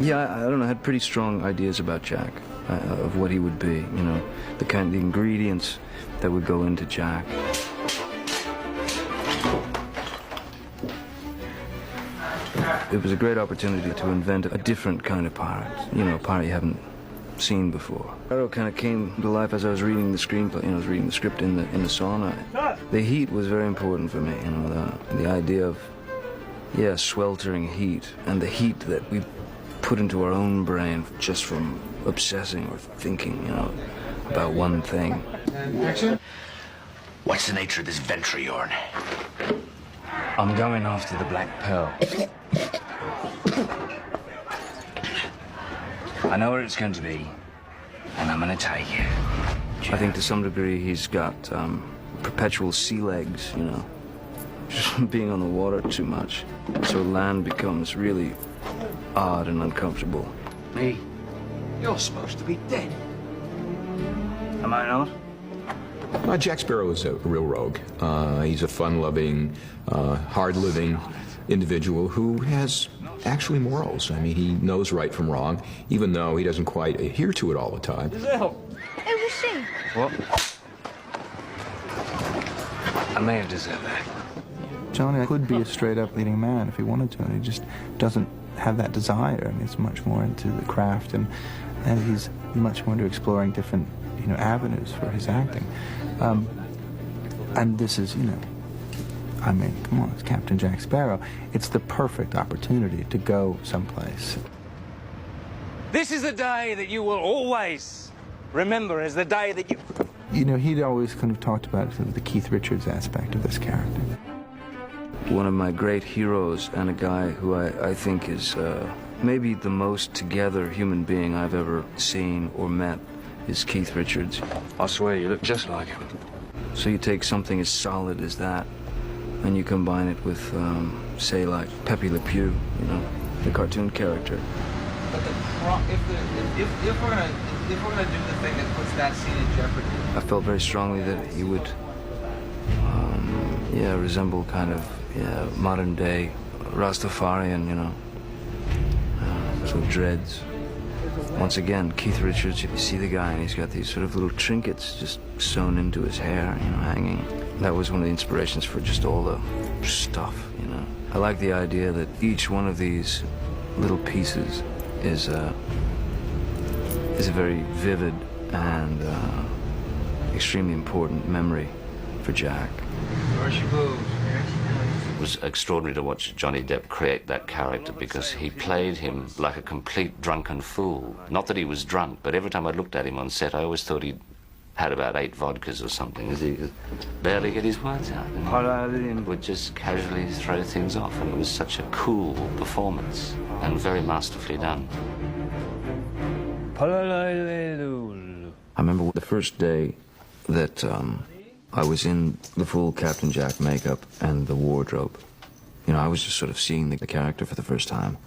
Yeah, I don't know, I had pretty strong ideas about Jack, of what he would be, you know, the ingredients that would go into Jack. It was a great opportunity to invent a different kind of pirate, you know, a pirate you haven't seen before. Sparrow kind of came to life as I was reading the screenplay, you know, I was reading the script in the sauna. The heat was very important for me, you know, the idea of, yeah, sweltering heat, and the heat that we put into our own brain just from obsessing or thinking, you know, about one thing. Action. What's the nature of this venture of yours? I'm going after the Black Pearl. I know where it's going to be, and I'm going to take you. I think to some degree he's got perpetual sea legs, you know, just from being on the water too much. So land becomes really odd and uncomfortable. Me? You're supposed to be dead. Am I not? Jack Sparrow is a real rogue. He's a fun-loving, hard-living individual who has actually morals. I mean, he knows right from wrong, even though he doesn't quite adhere to it all the time. Who was she? What? I may have deserved that. Johnny could be a straight-up leading man if he wanted to, and he just doesn't have that desire. I mean, he's much more into the craft, and he's much more into exploring different, you know, avenues for his acting. And this is, you know, I mean, come on, it's Captain Jack Sparrow. It's the perfect opportunity to go someplace. This is the day that you will always remember as the day that you... You know, he'd always kind of talked about sort of the Keith Richards aspect of this character. One of my great heroes, and a guy who I think is maybe the most together human being I've ever seen or met, is Keith Richards. I swear you look just like him. So you take something as solid as that, and you combine it with, say, like Pepe Le Pew, you know, the cartoon character. But if we're gonna do the thing that puts that scene in jeopardy, I felt very strongly that he would, yeah, resemble kind of, yeah, modern day Rastafarian, you know, sort of dreads. Once again, Keith Richards, you see the guy and he's got these sort of little trinkets just sewn into his hair, you know, hanging. That was one of the inspirations for just all the stuff, you know. I like the idea that each one of these little pieces is a very vivid and extremely important memory for Jack. there she goes. It was extraordinary to watch Johnny Depp create that character because he played him like a complete drunken fool. Not that he was drunk, but every time I looked at him on set, I always thought he'd had about 8 vodkas or something, as he could barely get his words out. And he would just casually throw things off, and it was such a cool performance and very masterfully done. I remember the first day that I was in the full Captain Jack makeup and the wardrobe. You know, I was just sort of seeing the character for the first time.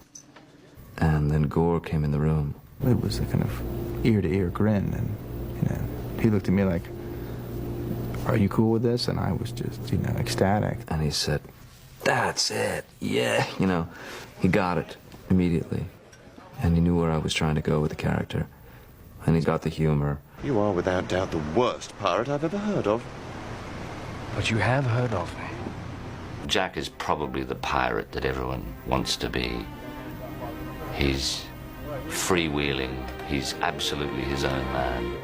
And then Gore came in the room. It was a kind of ear-to-ear grin, and, you know, he looked at me like, "Are you cool with this?" And I was just, you know, ecstatic. And he said, "That's it, yeah." You know, he got it immediately. And he knew where I was trying to go with the character. And he got the humor. You are without doubt the worst pirate I've ever heard of. But you have heard of me. Jack is probably the pirate that everyone wants to be. He's freewheeling. He's absolutely his own man.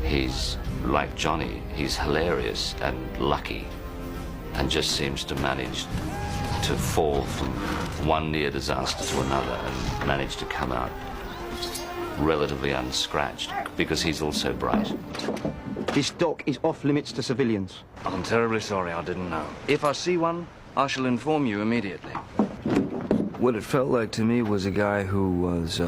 He's like Johnny. He's hilarious and lucky, and just seems to manage to fall from one near disaster to another and manage to come out relatively unscratched because he's also bright. This dock is off limits to civilians. I'm terribly sorry, I didn't know. If I see one, I shall inform you immediately. What it felt like to me was a guy who was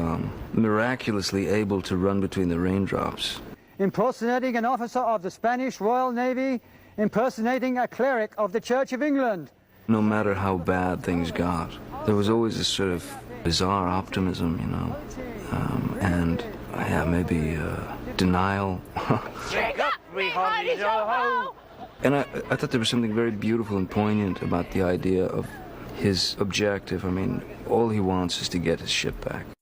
miraculously able to run between the raindrops. Impersonating an officer of the Spanish Royal Navy, impersonating a cleric of the Church of England. No matter how bad things got, there was always this sort of bizarre optimism, you know, and, yeah, maybe denial. And I thought there was something very beautiful and poignant about the idea of his objective. I mean, all he wants is to get his ship back.